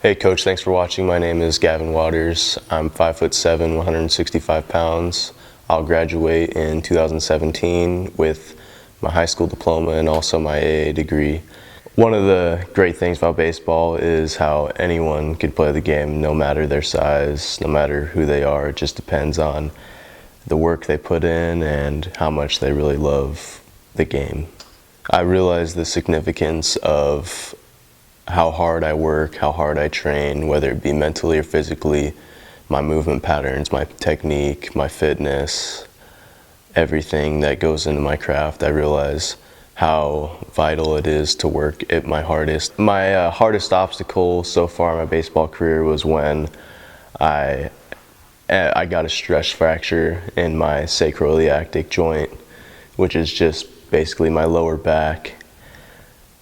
Hey Coach, thanks for watching. My name is Gavin Watters. I'm 5'7", 165 pounds. I'll graduate in 2017 with my high school diploma and also my AA degree. One of the great things about baseball is how anyone can play the game, no matter their size, no matter who they are. It just depends on the work they put in and how much they really love the game. I realize the significance of how hard I work, how hard I train, whether it be mentally or physically, my movement patterns, my technique, my fitness, everything that goes into my craft. I realize how vital it is to work at my hardest. My hardest obstacle so far in my baseball career was when I I got a stress fracture in my sacroiliac joint, which is just basically my lower back.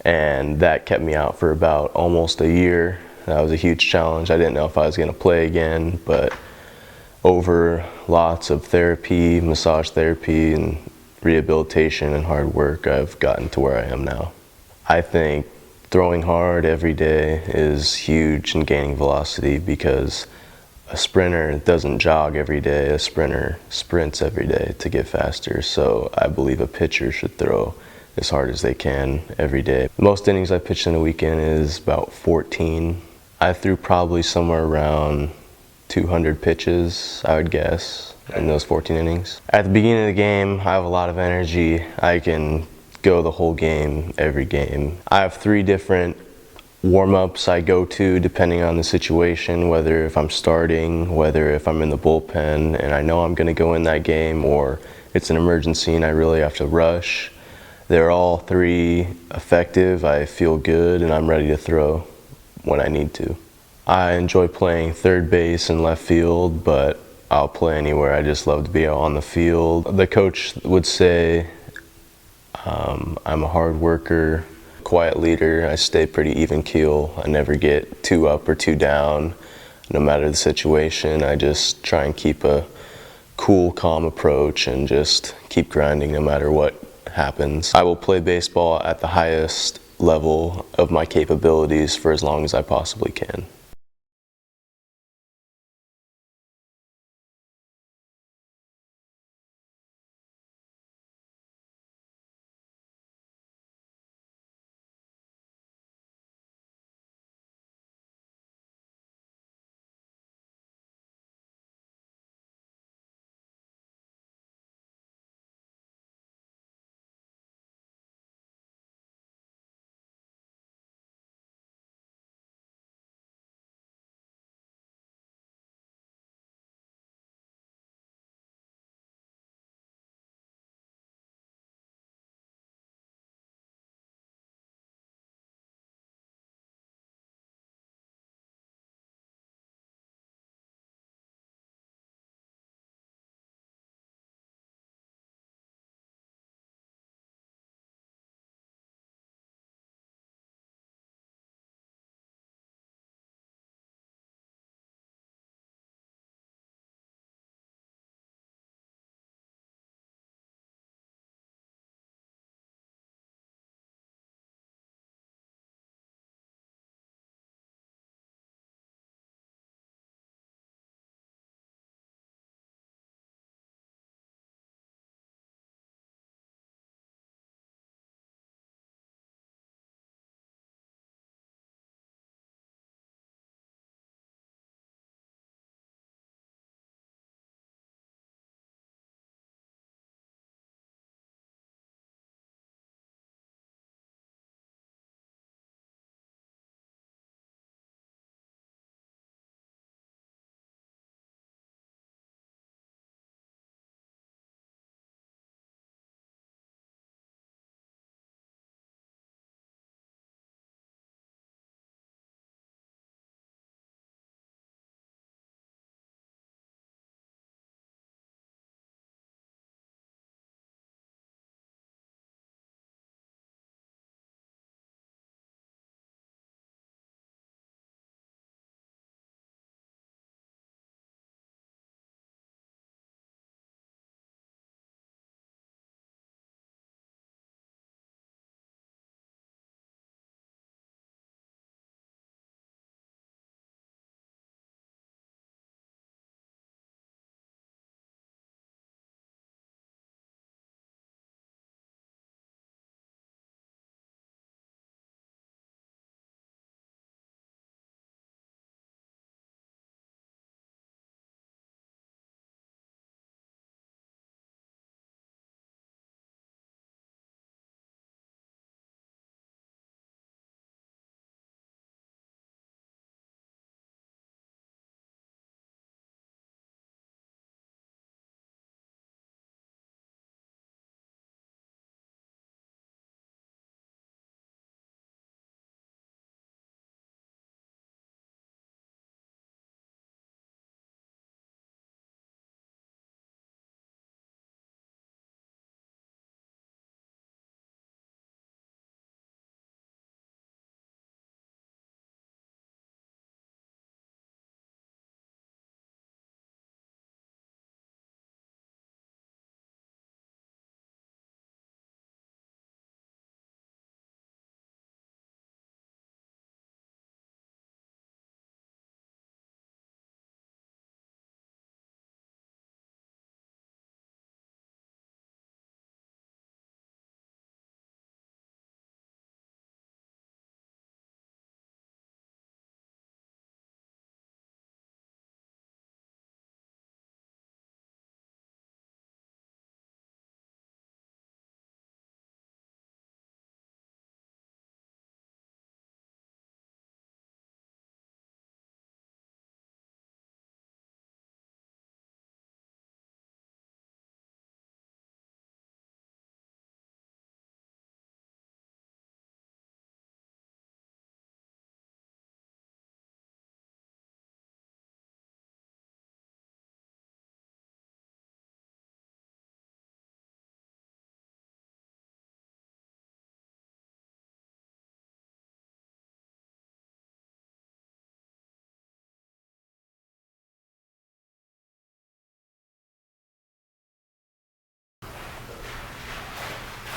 And that kept me out for about almost a year. That was a huge challenge. I didn't know if I was going to play again, but over lots of therapy, massage therapy, and rehabilitation and hard work, I've gotten to where I am now. I think throwing hard every day is huge in gaining velocity because a sprinter doesn't jog every day, a sprinter sprints every day to get faster. So I believe a pitcher should throw as hard as they can every day. Most innings I pitched in a weekend is about 14. I threw probably somewhere around 200 pitches, I would guess, in those 14 innings. At the beginning of the game, I have a lot of energy. I can go the whole game, every game. I have 3 different warm-ups I go to depending on the situation, whether if I'm starting, whether if I'm in the bullpen and I know I'm going to go in that game, or it's an emergency and I really have to rush. They're all 3 effective. I feel good and I'm ready to throw when I need to. I enjoy playing third base and left field, but I'll play anywhere. I just love to be out on the field. The coach would say I'm a hard worker, quiet leader. I stay pretty even keel. I never get too up or too down, no matter the situation. I just try and keep a cool, calm approach and just keep grinding no matter what happens. I will play baseball at the highest level of my capabilities for as long as I possibly can.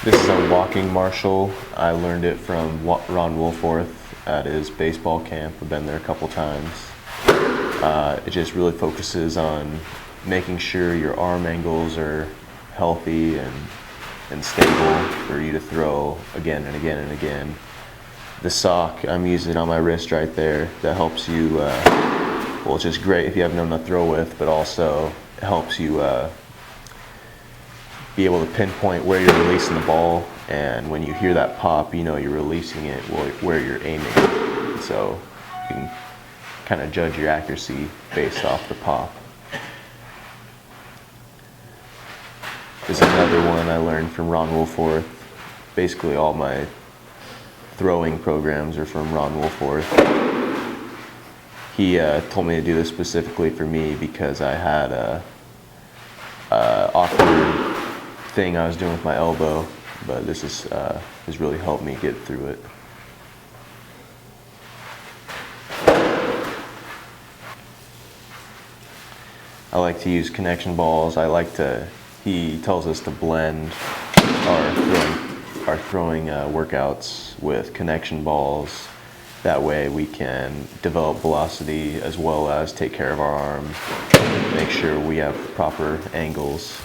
This is a walking martial. I learned it from Ron Woolforth at his baseball camp. I've been there a couple times. It just really focuses on making sure your arm angles are healthy and stable for you to throw again and again and again. The sock, I'm using on my wrist right there. That helps you, well, it's just great if you have no one to throw with, but also it helps you be able to pinpoint where you're releasing the ball, and when you hear that pop, you know you're releasing it where you're aiming. So you can kind of judge your accuracy based off the pop. This is another one I learned from Ron Woolforth. Basically all my throwing programs are from Ron Woolforth. He told me to do this specifically for me because I had a awkward thing I was doing with my elbow, but this has really helped me get through it. I like to use connection balls. He tells us to blend our throwing workouts with connection balls. That way we can develop velocity as well as take care of our arms, make sure we have proper angles.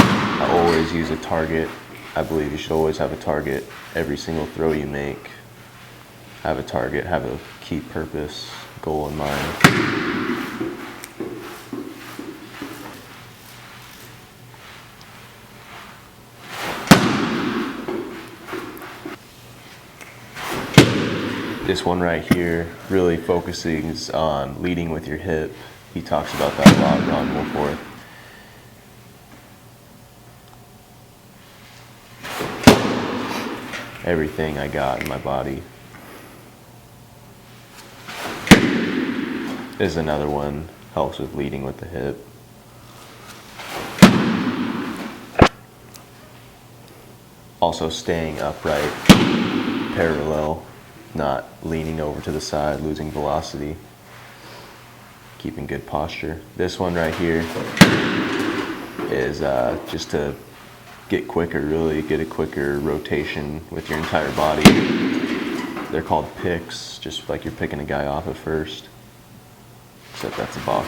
I always use a target. I believe you should always have a target. Every single throw you make, have a target, have a key purpose, goal in mind. This one right here really focuses on leading with your hip. He talks about that a lot, Ron Woolforth. Everything I got in my body. Is another one, helps with leading with the hip. Also staying upright, parallel, not leaning over to the side, losing velocity, keeping good posture. This one right here is just to get quicker, really get a quicker rotation with your entire body. They're called picks, just like you're picking a guy off at first. Except that's a box.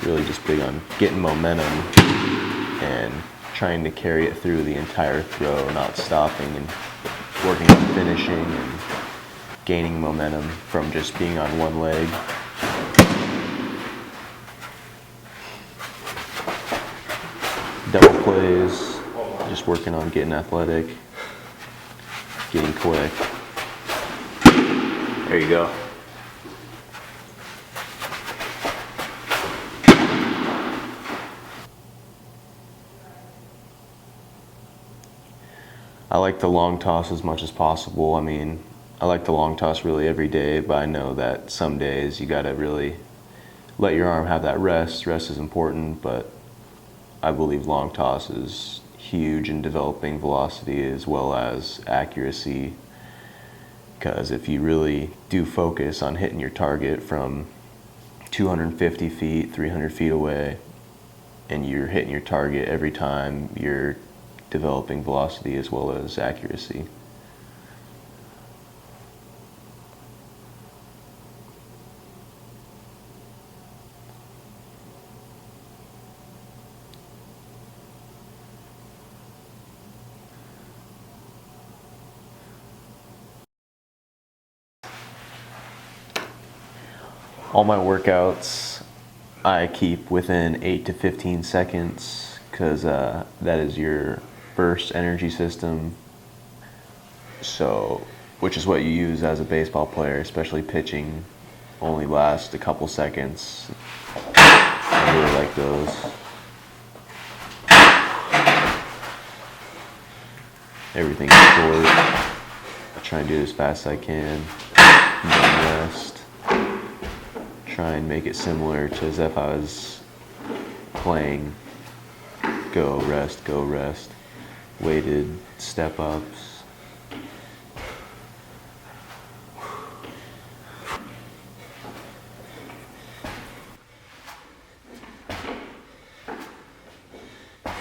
Really just big on getting momentum and trying to carry it through the entire throw, not stopping, and working on finishing and gaining momentum from just being on one leg. Double plays, just working on getting athletic, getting quick. There you go. I like the long toss as much as possible. I mean, I like the long toss really every day, but I know that some days you gotta really let your arm have that rest. Rest is important, but I believe long toss is huge in developing velocity as well as accuracy, because if you really do focus on hitting your target from 250 feet, 300 feet away, and you're hitting your target every time, you're developing velocity as well as accuracy. All my workouts I keep within 8 to 15 seconds because that is your burst energy system, so which is what you use as a baseball player, especially pitching, only lasts a couple seconds. I really like those. Everything's short. I try and do it as fast as I can, and then rest. Try and make it similar to as if I was playing go, rest, weighted step ups,